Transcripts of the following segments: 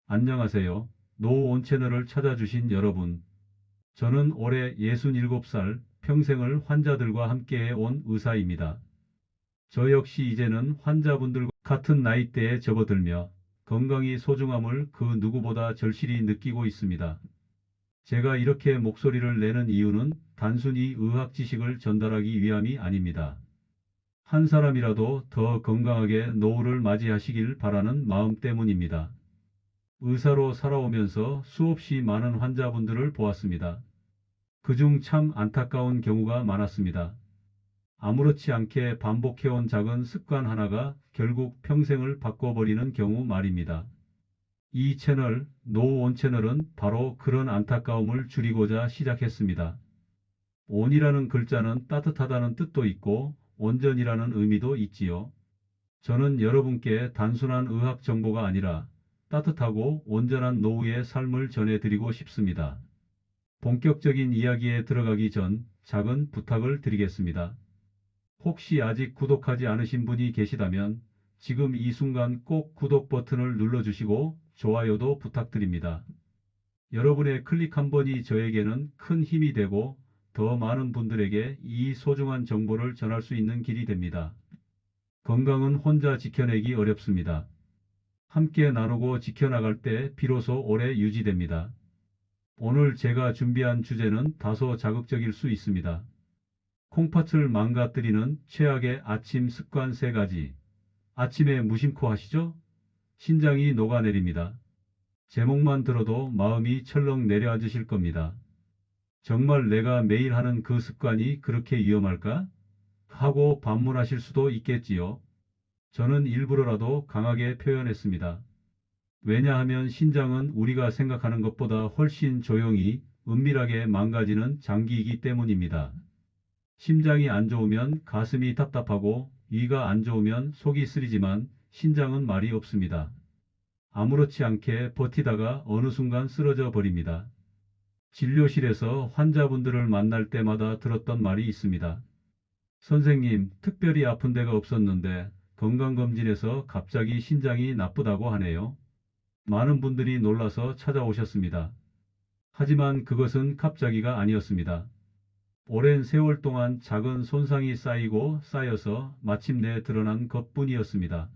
안녕하세요. 노온 채널을 찾아주신 여러분. 저는 올해 67살 평생을 환자들과 함께해 온 의사입니다. 저 역시 이제는 환자분들과 같은 나이대에 접어들며 건강이 소중함을 그 누구보다 절실히 느끼고 있습니다. 제가 이렇게 목소리를 내는 이유는 단순히 의학 지식을 전달하기 위함이 아닙니다. 한 사람이라도 더 건강하게 노후를 맞이하시길 바라는 마음 때문입니다. 의사로 살아오면서 수없이 많은 환자분들을 보았습니다. 그중 참 안타까운 경우가 많았습니다. 아무렇지 않게 반복해온 작은 습관 하나가 결국 평생을 바꿔버리는 경우 말입니다. 이 채널, 노온 채널은 바로 그런 안타까움을 줄이고자 시작했습니다. 온이라는 글자는 따뜻하다는 뜻도 있고 온전이라는 의미도 있지요. 저는 여러분께 단순한 의학 정보가 아니라 따뜻하고 온전한 노후의 삶을 전해드리고 싶습니다. 본격적인 이야기에 들어가기 전 작은 부탁을 드리겠습니다. 혹시 아직 구독하지 않으신 분이 계시다면 지금 이 순간 꼭 구독 버튼을 눌러주시고 좋아요도 부탁드립니다. 여러분의 클릭 한 번이 저에게는 큰 힘이 되고 더 많은 분들에게 이 소중한 정보를 전할 수 있는 길이 됩니다. 건강은 혼자 지켜내기 어렵습니다. 함께 나누고 지켜나갈 때 비로소 오래 유지됩니다. 오늘 제가 준비한 주제는 다소 자극적일 수 있습니다. 콩팥을 망가뜨리는 최악의 아침 습관 3가지. 아침에 무심코 하시죠? 심장이 녹아내립니다. 제목만 들어도 마음이 철렁 내려앉으실 겁니다. 정말 내가 매일 하는 그 습관이 그렇게 위험할까? 하고 반문하실 수도 있겠지요. 저는 일부러라도 강하게 표현했습니다. 왜냐하면 신장은 우리가 생각하는 것보다 훨씬 조용히 은밀하게 망가지는 장기이기 때문입니다. 심장이 안 좋으면 가슴이 답답하고 위가 안 좋으면 속이 쓰리지만 신장은 말이 없습니다. 아무렇지 않게 버티다가 어느 순간 쓰러져 버립니다. 진료실에서 환자분들을 만날 때마다 들었던 말이 있습니다. 선생님, 특별히 아픈 데가 없었는데 건강검진에서 갑자기 신장이 나쁘다고 하네요. 많은 분들이 놀라서 찾아오셨습니다. 하지만 그것은 갑자기가 아니었습니다. 오랜 세월 동안 작은 손상이 쌓이고 쌓여서 마침내 드러난 것뿐이었습니다.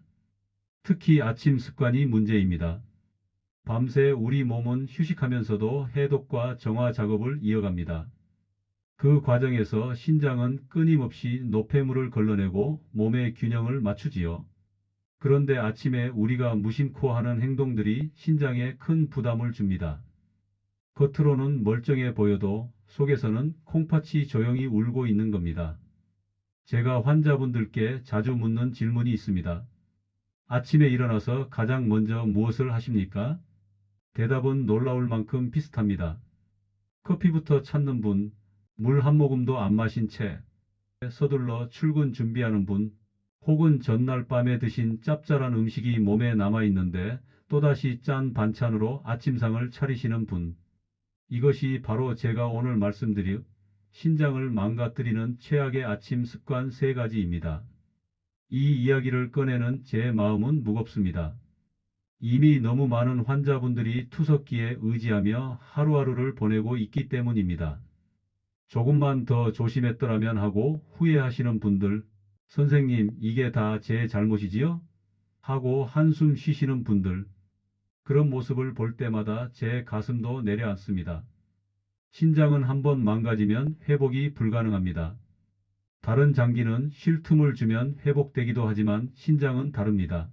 특히 아침 습관이 문제입니다. 밤새 우리 몸은 휴식하면서도 해독과 정화 작업을 이어갑니다. 그 과정에서 신장은 끊임없이 노폐물을 걸러내고 몸의 균형을 맞추지요. 그런데 아침에 우리가 무심코 하는 행동들이 신장에 큰 부담을 줍니다. 겉으로는 멀쩡해 보여도 속에서는 콩팥이 조용히 울고 있는 겁니다. 제가 환자분들께 자주 묻는 질문이 있습니다. 아침에 일어나서 가장 먼저 무엇을 하십니까? 대답은 놀라울 만큼 비슷합니다. 커피부터 찾는 분, 물 한 모금도 안 마신 채 서둘러 출근 준비하는 분, 혹은 전날 밤에 드신 짭짤한 음식이 몸에 남아있는데 또다시 짠 반찬으로 아침상을 차리시는 분. 이것이 바로 제가 오늘 말씀드릴 신장을 망가뜨리는 최악의 아침 습관 3가지입니다. 이 이야기를 꺼내는 제 마음은 무겁습니다. 이미 너무 많은 환자분들이 투석기에 의지하며 하루하루를 보내고 있기 때문입니다. 조금만 더 조심했더라면 하고 후회하시는 분들, 선생님, 이게 다 제 잘못이지요? 하고 한숨 쉬시는 분들, 그런 모습을 볼 때마다 제 가슴도 내려앉습니다. 신장은 한번 망가지면 회복이 불가능합니다. 다른 장기는 쉴 틈을 주면 회복되기도 하지만 신장은 다릅니다.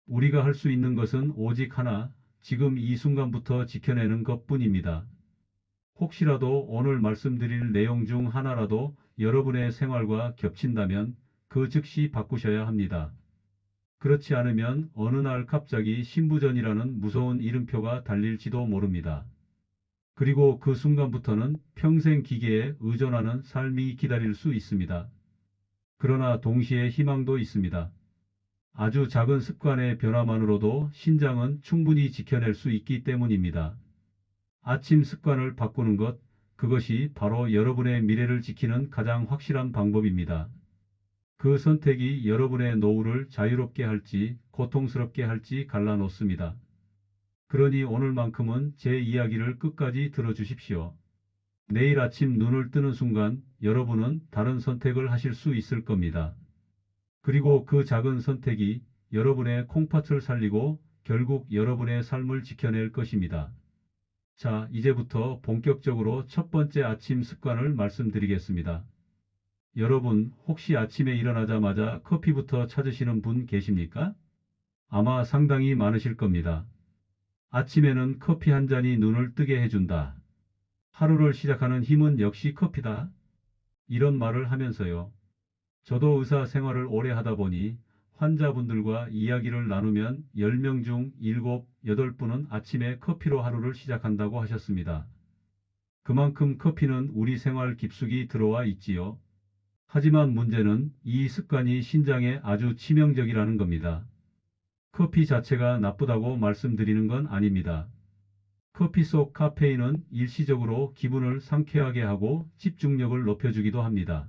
우리가 할 수 있는 것은 오직 하나, 지금 이 순간부터 지켜내는 것뿐입니다. 혹시라도 오늘 말씀드릴 내용 중 하나라도 여러분의 생활과 겹친다면 그 즉시 바꾸셔야 합니다. 그렇지 않으면 어느 날 갑자기 신부전이라는 무서운 이름표가 달릴지도 모릅니다. 그리고 그 순간부터는 평생 기계에 의존하는 삶이 기다릴 수 있습니다. 그러나 동시에 희망도 있습니다. 아주 작은 습관의 변화만으로도 신장은 충분히 지켜낼 수 있기 때문입니다. 아침 습관을 바꾸는 것, 그것이 바로 여러분의 미래를 지키는 가장 확실한 방법입니다. 그 선택이 여러분의 노후를 자유롭게 할지 고통스럽게 할지 갈라놓습니다. 그러니 오늘만큼은 제 이야기를 끝까지 들어주십시오. 내일 아침 눈을 뜨는 순간 여러분은 다른 선택을 하실 수 있을 겁니다. 그리고 그 작은 선택이 여러분의 콩팥을 살리고 결국 여러분의 삶을 지켜낼 것입니다. 자, 이제부터 본격적으로 첫 번째 아침 습관을 말씀드리겠습니다. 여러분, 혹시 아침에 일어나자마자 커피부터 찾으시는 분 계십니까? 아마 상당히 많으실 겁니다. 아침에는 커피 한 잔이 눈을 뜨게 해준다. 하루를 시작하는 힘은 역시 커피다. 이런 말을 하면서요. 저도 의사 생활을 오래 하다 보니 환자분들과 이야기를 나누면 10명 중 7, 8분은 아침에 커피로 하루를 시작한다고 하셨습니다. 그만큼 커피는 우리 생활 깊숙이 들어와 있지요. 하지만 문제는 이 습관이 신장에 아주 치명적이라는 겁니다. 커피 자체가 나쁘다고 말씀드리는 건 아닙니다. 커피 속 카페인은 일시적으로 기분을 상쾌하게 하고 집중력을 높여주기도 합니다.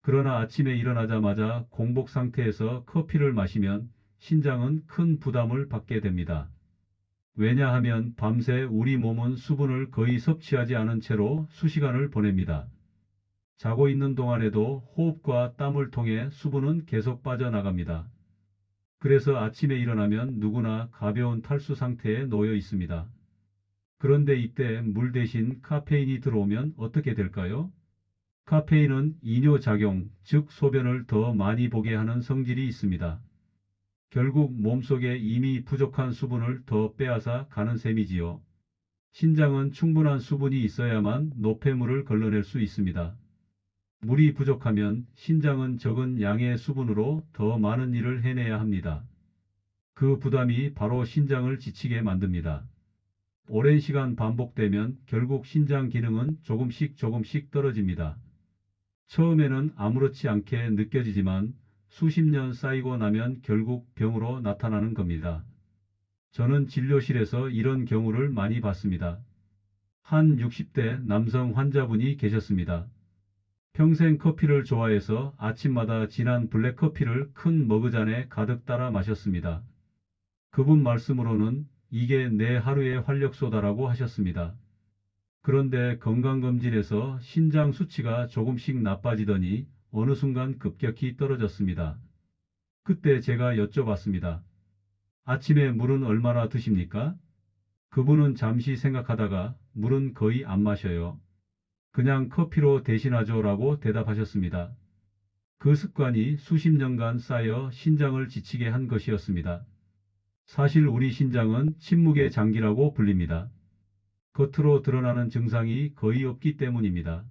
그러나 아침에 일어나자마자 공복 상태에서 커피를 마시면 신장은 큰 부담을 받게 됩니다. 왜냐하면 밤새 우리 몸은 수분을 거의 섭취하지 않은 채로 수시간을 보냅니다. 자고 있는 동안에도 호흡과 땀을 통해 수분은 계속 빠져나갑니다. 그래서 아침에 일어나면 누구나 가벼운 탈수 상태에 놓여 있습니다. 그런데 이때 물 대신 카페인이 들어오면 어떻게 될까요? 카페인은 이뇨작용, 즉 소변을 더 많이 보게 하는 성질이 있습니다. 결국 몸속에 이미 부족한 수분을 더 빼앗아 가는 셈이지요. 신장은 충분한 수분이 있어야만 노폐물을 걸러낼 수 있습니다. 물이 부족하면 신장은 적은 양의 수분으로 더 많은 일을 해내야 합니다. 그 부담이 바로 신장을 지치게 만듭니다. 오랜 시간 반복되면 결국 신장 기능은 조금씩 떨어집니다. 처음에는 아무렇지 않게 느껴지지만 수십 년 쌓이고 나면 결국 병으로 나타나는 겁니다. 저는 진료실에서 이런 경우를 많이 봤습니다. 한 60대 남성 환자분이 계셨습니다. 평생 커피를 좋아해서 아침마다 진한 블랙커피를 큰 머그잔에 가득 따라 마셨습니다. 그분 말씀으로는 이게 내 하루의 활력소다라고 하셨습니다. 그런데 건강검진에서 신장 수치가 조금씩 나빠지더니 어느 순간 급격히 떨어졌습니다. 그때 제가 여쭤봤습니다. 아침에 물은 얼마나 드십니까? 그분은 잠시 생각하다가 물은 거의 안 마셔요. 그냥 커피로 대신하죠 라고 대답하셨습니다. 그 습관이 수십 년간 쌓여 신장을 지치게 한 것이었습니다. 사실 우리 신장은 침묵의 장기라고 불립니다. 겉으로 드러나는 증상이 거의 없기 때문입니다.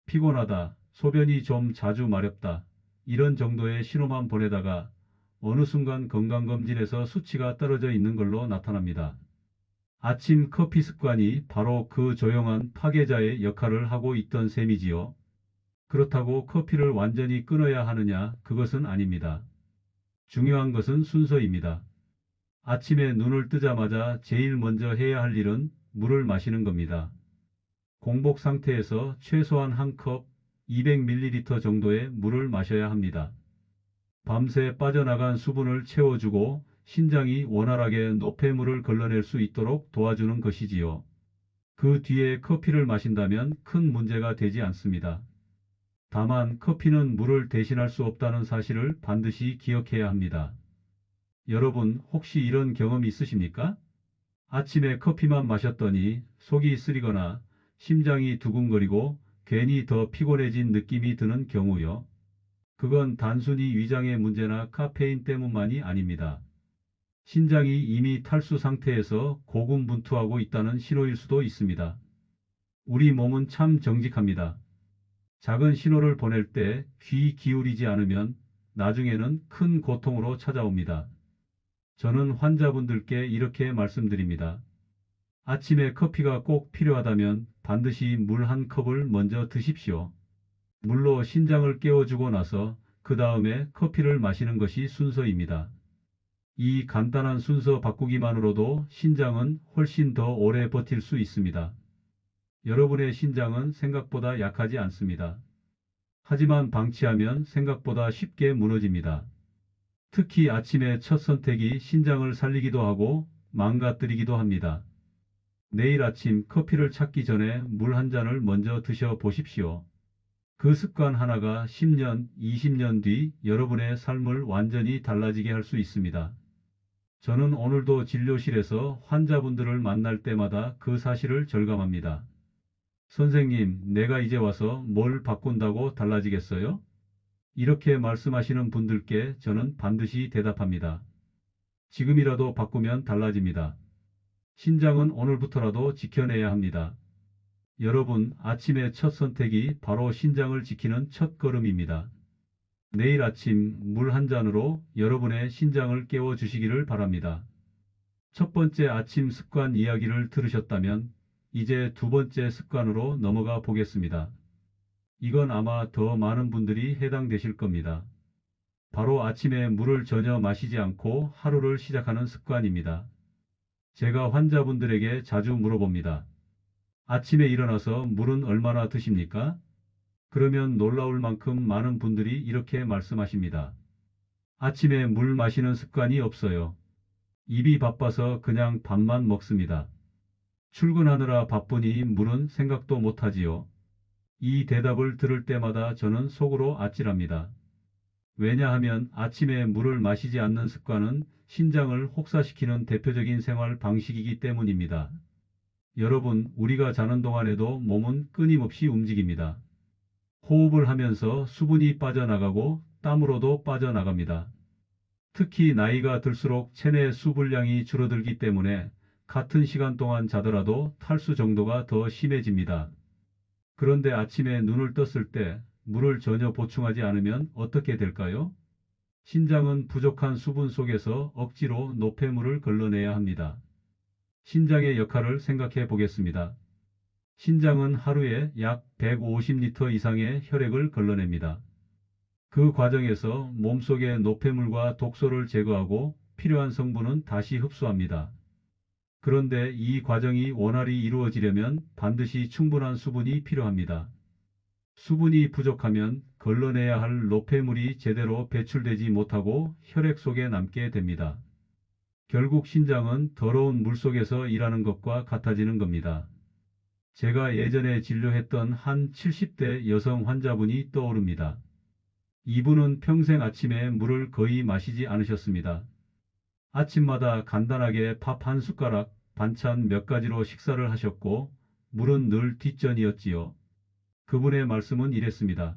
피곤하다, 소변이 좀 자주 마렵다, 이런 정도의 신호만 보내다가 어느 순간 건강검진에서 수치가 떨어져 있는 걸로 나타납니다. 아침 커피 습관이 바로 그 조용한 파괴자의 역할을 하고 있던 셈이지요. 그렇다고 커피를 완전히 끊어야 하느냐, 그것은 아닙니다. 중요한 것은 순서입니다. 아침에 눈을 뜨자마자 제일 먼저 해야 할 일은 물을 마시는 겁니다. 공복 상태에서 최소한 한 컵 200ml 정도의 물을 마셔야 합니다. 밤새 빠져나간 수분을 채워주고 신장이 원활하게 노폐물을 걸러낼 수 있도록 도와주는 것이지요. 그 뒤에 커피를 마신다면 큰 문제가 되지 않습니다. 다만 커피는 물을 대신할 수 없다는 사실을 반드시 기억해야 합니다. 여러분 혹시 이런 경험 있으십니까? 아침에 커피만 마셨더니 속이 쓰리거나 심장이 두근거리고 괜히 더 피곤해진 느낌이 드는 경우요. 그건 단순히 위장의 문제나 카페인 때문만이 아닙니다. 신장이 이미 탈수 상태에서 고군분투하고 있다는 신호일 수도 있습니다. 우리 몸은 참 정직합니다. 작은 신호를 보낼 때 귀 기울이지 않으면 나중에는 큰 고통으로 찾아옵니다. 저는 환자분들께 이렇게 말씀드립니다. 아침에 커피가 꼭 필요하다면 반드시 물 한 컵을 먼저 드십시오. 물로 신장을 깨워주고 나서 그 다음에 커피를 마시는 것이 순서입니다. 이 간단한 순서 바꾸기만으로도 신장은 훨씬 더 오래 버틸 수 있습니다. 여러분의 신장은 생각보다 약하지 않습니다. 하지만 방치하면 생각보다 쉽게 무너집니다. 특히 아침의 첫 선택이 신장을 살리기도 하고 망가뜨리기도 합니다. 내일 아침 커피를 찾기 전에 물 한 잔을 먼저 드셔 보십시오. 그 습관 하나가 10년, 20년 뒤 여러분의 삶을 완전히 달라지게 할 수 있습니다. 저는 오늘도 진료실에서 환자분들을 만날 때마다 그 사실을 절감합니다. 선생님, 내가 이제 와서 뭘 바꾼다고 달라지겠어요? 이렇게 말씀하시는 분들께 저는 반드시 대답합니다. 지금이라도 바꾸면 달라집니다. 신장은 오늘부터라도 지켜내야 합니다. 여러분, 아침의 첫 선택이 바로 신장을 지키는 첫 걸음입니다. 내일 아침 물 한 잔으로 여러분의 신장을 깨워주시기를 바랍니다. 첫 번째 아침 습관 이야기를 들으셨다면 이제 두 번째 습관으로 넘어가 보겠습니다. 이건 아마 더 많은 분들이 해당되실 겁니다. 바로 아침에 물을 전혀 마시지 않고 하루를 시작하는 습관입니다. 제가 환자분들에게 자주 물어봅니다. 아침에 일어나서 물은 얼마나 드십니까? 그러면 놀라울 만큼 많은 분들이 이렇게 말씀하십니다. 아침에 물 마시는 습관이 없어요. 입이 바빠서 그냥 밥만 먹습니다. 출근하느라 바쁘니 물은 생각도 못하지요. 이 대답을 들을 때마다 저는 속으로 아찔합니다. 왜냐하면 아침에 물을 마시지 않는 습관은 신장을 혹사시키는 대표적인 생활 방식이기 때문입니다. 여러분, 우리가 자는 동안에도 몸은 끊임없이 움직입니다. 호흡을 하면서 수분이 빠져나가고 땀으로도 빠져나갑니다. 특히 나이가 들수록 체내 수분량이 줄어들기 때문에 같은 시간 동안 자더라도 탈수 정도가 더 심해집니다. 그런데 아침에 눈을 떴을 때 물을 전혀 보충하지 않으면 어떻게 될까요? 신장은 부족한 수분 속에서 억지로 노폐물을 걸러내야 합니다. 신장의 역할을 생각해 보겠습니다. 신장은 하루에 약 150리터 이상의 혈액을 걸러냅니다. 그 과정에서 몸속의 노폐물과 독소를 제거하고 필요한 성분은 다시 흡수합니다. 그런데 이 과정이 원활히 이루어지려면 반드시 충분한 수분이 필요합니다. 수분이 부족하면 걸러내야 할 노폐물이 제대로 배출되지 못하고 혈액 속에 남게 됩니다. 결국 신장은 더러운 물 속에서 일하는 것과 같아지는 겁니다. 제가 예전에 진료했던 한 70대 여성 환자분이 떠오릅니다. 이분은 평생 아침에 물을 거의 마시지 않으셨습니다. 아침마다 간단하게 밥 한 숟가락, 반찬 몇 가지로 식사를 하셨고 물은 늘 뒷전이었지요. 그분의 말씀은 이랬습니다.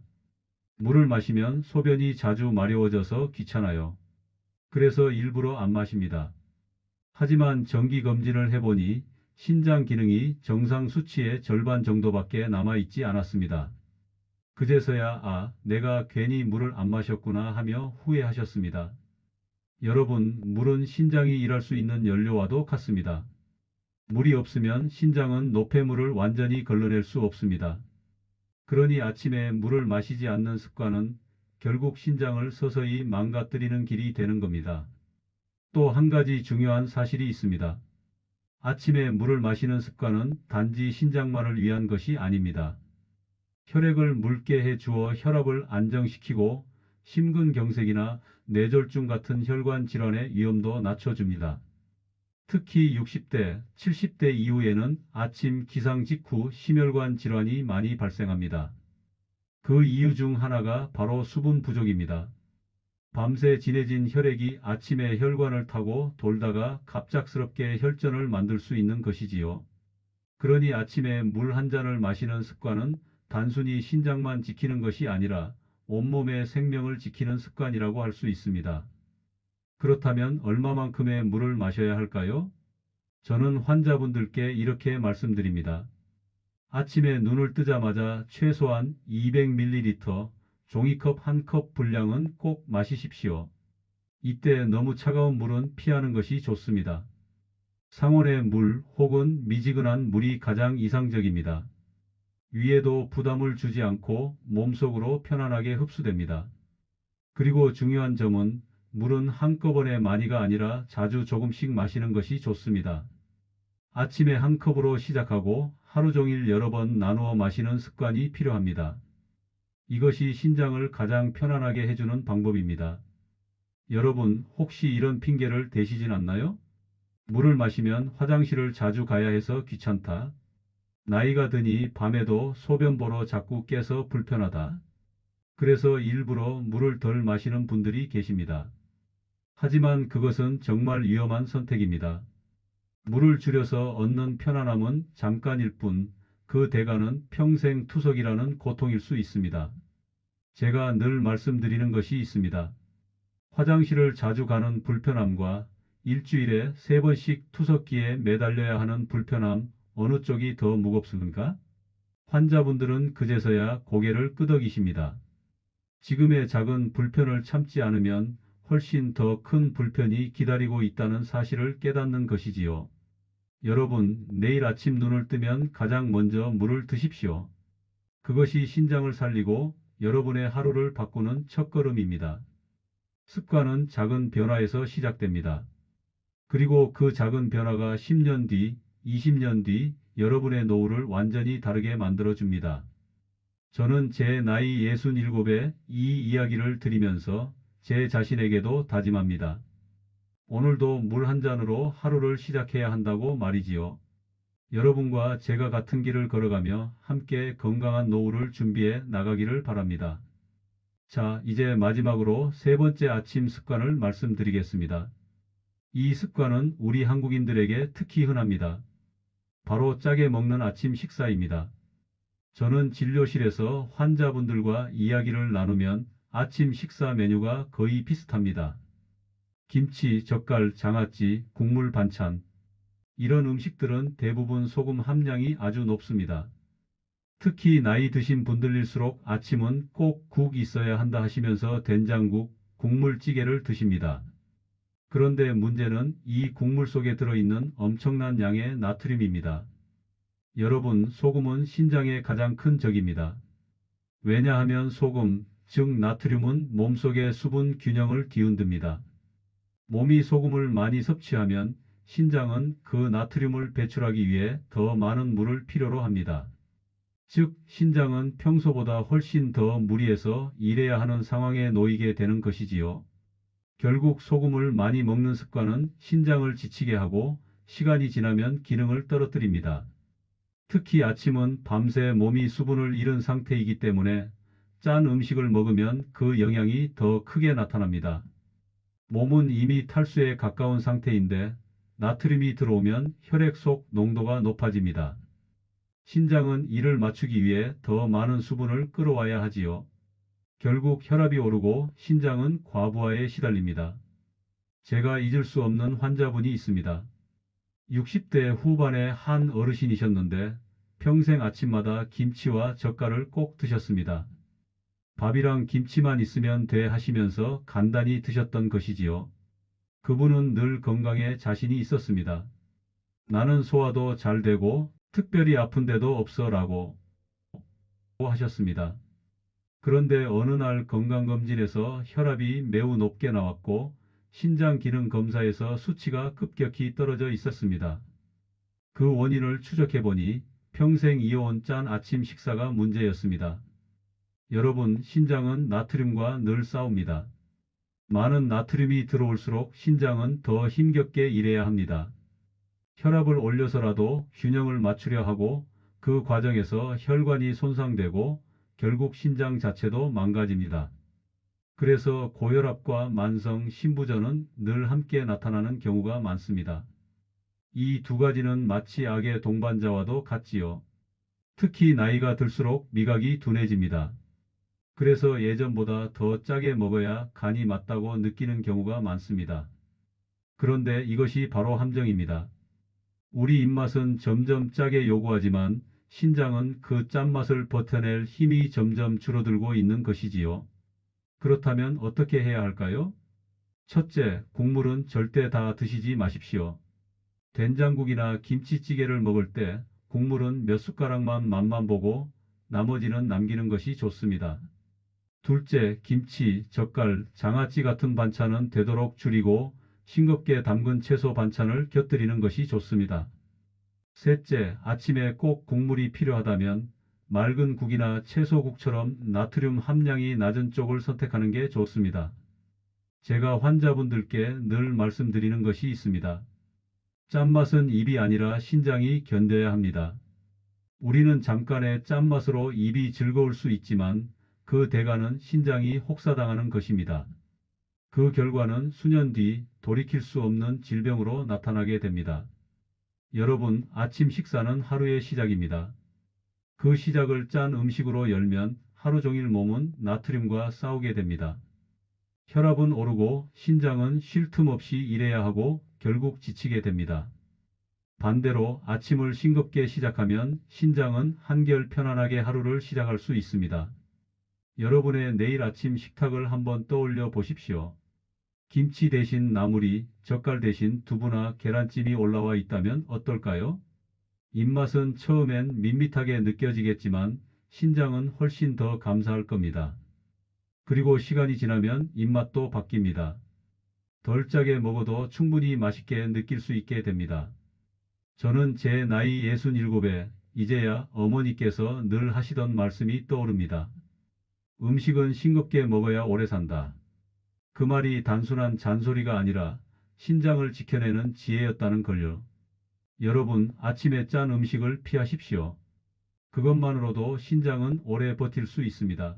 물을 마시면 소변이 자주 마려워져서 귀찮아요. 그래서 일부러 안 마십니다. 하지만 정기 검진을 해보니 신장 기능이 정상 수치의 절반 정도밖에 남아있지 않았습니다. 그제서야 내가 괜히 물을 안 마셨구나 하며 후회하셨습니다. 여러분, 물은 신장이 일할 수 있는 연료와도 같습니다. 물이 없으면 신장은 노폐물을 완전히 걸러낼 수 없습니다. 그러니 아침에 물을 마시지 않는 습관은 결국 신장을 서서히 망가뜨리는 길이 되는 겁니다. 또 한 가지 중요한 사실이 있습니다. 아침에 물을 마시는 습관은 단지 신장만을 위한 것이 아닙니다. 혈액을 묽게 해 주어 혈압을 안정시키고 심근경색이나 뇌졸중 같은 혈관 질환의 위험도 낮춰줍니다. 특히 60대, 70대 이후에는 아침 기상 직후 심혈관 질환이 많이 발생합니다. 그 이유 중 하나가 바로 수분 부족입니다. 밤새 진해진 혈액이 아침에 혈관을 타고 돌다가 갑작스럽게 혈전을 만들 수 있는 것이지요. 그러니 아침에 물 한 잔을 마시는 습관은 단순히 신장만 지키는 것이 아니라 온몸의 생명을 지키는 습관이라고 할 수 있습니다. 그렇다면 얼마만큼의 물을 마셔야 할까요? 저는 환자분들께 이렇게 말씀드립니다. 아침에 눈을 뜨자마자 최소한 200ml, 종이컵 한 컵 분량은 꼭 마시십시오. 이때 너무 차가운 물은 피하는 것이 좋습니다. 상온의 물 혹은 미지근한 물이 가장 이상적입니다. 위에도 부담을 주지 않고 몸속으로 편안하게 흡수됩니다. 그리고 중요한 점은 물은 한꺼번에 많이가 아니라 자주 조금씩 마시는 것이 좋습니다. 아침에 한 컵으로 시작하고 하루 종일 여러 번 나누어 마시는 습관이 필요합니다. 이것이 신장을 가장 편안하게 해주는 방법입니다. 여러분, 혹시 이런 핑계를 대시진 않나요? 물을 마시면 화장실을 자주 가야 해서 귀찮다. 나이가 드니 밤에도 소변 보러 자꾸 깨서 불편하다. 그래서 일부러 물을 덜 마시는 분들이 계십니다. 하지만 그것은 정말 위험한 선택입니다. 물을 줄여서 얻는 편안함은 잠깐일 뿐, 그 대가는 평생 투석이라는 고통일 수 있습니다. 제가 늘 말씀드리는 것이 있습니다. 화장실을 자주 가는 불편함과 일주일에 3번씩 투석기에 매달려야 하는 불편함, 어느 쪽이 더 무겁습니까? 환자분들은 그제서야 고개를 끄덕이십니다. 지금의 작은 불편을 참지 않으면 훨씬 더 큰 불편이 기다리고 있다는 사실을 깨닫는 것이지요. 여러분, 내일 아침 눈을 뜨면 가장 먼저 물을 드십시오. 그것이 신장을 살리고 여러분의 하루를 바꾸는 첫걸음입니다. 습관은 작은 변화에서 시작됩니다. 그리고 그 작은 변화가 10년 뒤, 20년 뒤 여러분의 노후를 완전히 다르게 만들어줍니다. 저는 제 나이 67에 이 이야기를 들으면서 제 자신에게도 다짐합니다. 오늘도 물 한 잔으로 하루를 시작해야 한다고 말이지요. 여러분과 제가 같은 길을 걸어가며 함께 건강한 노후를 준비해 나가기를 바랍니다. 자, 이제 마지막으로 3번째 아침 습관을 말씀드리겠습니다. 이 습관은 우리 한국인들에게 특히 흔합니다. 바로 짜게 먹는 아침 식사입니다. 저는 진료실에서 환자분들과 이야기를 나누면 아침 식사 메뉴가 거의 비슷합니다. 김치, 젓갈, 장아찌, 국물 반찬. 이런 음식들은 대부분 소금 함량이 아주 높습니다. 특히 나이 드신 분들일수록 아침은 꼭 국 있어야 한다 하시면서 된장국, 국물찌개를 드십니다. 그런데 문제는 이 국물 속에 들어있는 엄청난 양의 나트륨입니다. 여러분, 소금은 신장의 가장 큰 적입니다. 왜냐하면 소금, 즉 나트륨은 몸속의 수분 균형을 뒤흔듭니다. 몸이 소금을 많이 섭취하면 신장은 그 나트륨을 배출하기 위해 더 많은 물을 필요로 합니다. 즉, 신장은 평소보다 훨씬 더 무리해서 일해야 하는 상황에 놓이게 되는 것이지요. 결국 소금을 많이 먹는 습관은 신장을 지치게 하고 시간이 지나면 기능을 떨어뜨립니다. 특히 아침은 밤새 몸이 수분을 잃은 상태이기 때문에 짠 음식을 먹으면 그 영향이 더 크게 나타납니다. 몸은 이미 탈수에 가까운 상태인데 나트륨이 들어오면 혈액 속 농도가 높아집니다. 신장은 이를 맞추기 위해 더 많은 수분을 끌어와야 하지요. 결국 혈압이 오르고 신장은 과부하에 시달립니다. 제가 잊을 수 없는 환자분이 있습니다. 60대 후반의 한 어르신이셨는데 평생 아침마다 김치와 젓갈을 꼭 드셨습니다. 밥이랑 김치만 있으면 돼 하시면서 간단히 드셨던 것이지요. 그분은 늘 건강에 자신이 있었습니다. 나는 소화도 잘 되고 특별히 아픈 데도 없어 라고 하셨습니다. 그런데 어느 날 건강검진에서 혈압이 매우 높게 나왔고 신장 기능 검사에서 수치가 급격히 떨어져 있었습니다. 그 원인을 추적해 보니 평생 이어온 짠 아침 식사가 문제였습니다. 여러분, 신장은 나트륨과 늘 싸웁니다. 많은 나트륨이 들어올수록 신장은 더 힘겹게 일해야 합니다. 혈압을 올려서라도 균형을 맞추려 하고 그 과정에서 혈관이 손상되고 결국 신장 자체도 망가집니다. 그래서 고혈압과 만성 신부전은 늘 함께 나타나는 경우가 많습니다. 이 두 가지는 마치 악의 동반자와도 같지요. 특히 나이가 들수록 미각이 둔해집니다. 그래서 예전보다 더 짜게 먹어야 간이 맞다고 느끼는 경우가 많습니다. 그런데 이것이 바로 함정입니다. 우리 입맛은 점점 짜게 요구하지만 신장은 그 짠맛을 버텨낼 힘이 점점 줄어들고 있는 것이지요. 그렇다면 어떻게 해야 할까요? 첫째, 국물은 절대 다 드시지 마십시오. 된장국이나 김치찌개를 먹을 때 국물은 몇 숟가락만 맛만 보고 나머지는 남기는 것이 좋습니다. 둘째, 김치, 젓갈, 장아찌 같은 반찬은 되도록 줄이고 싱겁게 담근 채소 반찬을 곁들이는 것이 좋습니다. 셋째, 아침에 꼭 국물이 필요하다면 맑은 국이나 채소국처럼 나트륨 함량이 낮은 쪽을 선택하는 게 좋습니다. 제가 환자분들께 늘 말씀드리는 것이 있습니다. 짠맛은 입이 아니라 신장이 견뎌야 합니다. 우리는 잠깐의 짠맛으로 입이 즐거울 수 있지만 그 대가는 신장이 혹사당하는 것입니다. 그 결과는 수년 뒤 돌이킬 수 없는 질병으로 나타나게 됩니다. 여러분, 아침 식사는 하루의 시작입니다. 그 시작을 짠 음식으로 열면 하루 종일 몸은 나트륨과 싸우게 됩니다. 혈압은 오르고 신장은 쉴 틈 없이 일해야 하고 결국 지치게 됩니다. 반대로 아침을 싱겁게 시작하면 신장은 한결 편안하게 하루를 시작할 수 있습니다. 여러분의 내일 아침 식탁을 한번 떠올려 보십시오. 김치 대신 나물이, 젓갈 대신 두부나 계란찜이 올라와 있다면 어떨까요? 입맛은 처음엔 밋밋하게 느껴지겠지만 신장은 훨씬 더 감사할 겁니다. 그리고 시간이 지나면 입맛도 바뀝니다. 덜 짜게 먹어도 충분히 맛있게 느낄 수 있게 됩니다. 저는 제 나이 67에 이제야 어머니께서 늘 하시던 말씀이 떠오릅니다. 음식은 싱겁게 먹어야 오래 산다. 그 말이 단순한 잔소리가 아니라 신장을 지켜내는 지혜였다는 걸요. 여러분, 아침에 짠 음식을 피하십시오. 그것만으로도 신장은 오래 버틸 수 있습니다.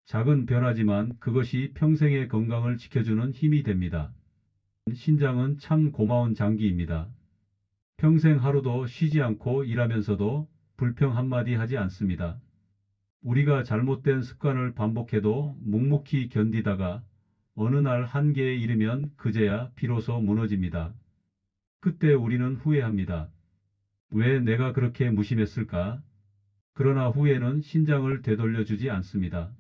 작은 변화지만 그것이 평생의 건강을 지켜주는 힘이 됩니다. 신장은 참 고마운 장기입니다. 평생 하루도 쉬지 않고 일하면서도 불평 한마디 하지 않습니다. 우리가 잘못된 습관을 반복해도 묵묵히 견디다가 어느 날 한계에 이르면 그제야 비로소 무너집니다. 그때 우리는 후회합니다. 왜 내가 그렇게 무심했을까? 그러나 후회는 신장을 되돌려주지 않습니다.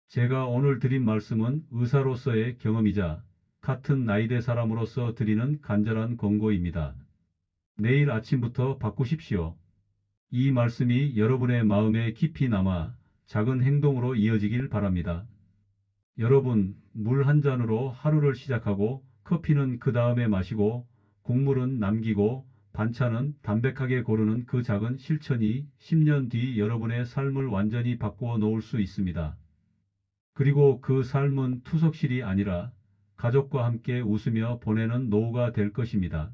제가 오늘 드린 말씀은 의사로서의 경험이자 같은 나이대 사람으로서 드리는 간절한 권고입니다. 내일 아침부터 바꾸십시오. 이 말씀이 여러분의 마음에 깊이 남아 작은 행동으로 이어지길 바랍니다. 여러분, 물 한 잔으로 하루를 시작하고 커피는 그 다음에 마시고 국물은 남기고 반찬은 담백하게 고르는 그 작은 실천이 10년 뒤 여러분의 삶을 완전히 바꾸어 놓을 수 있습니다. 그리고 그 삶은 투석실이 아니라 가족과 함께 웃으며 보내는 노후가 될 것입니다.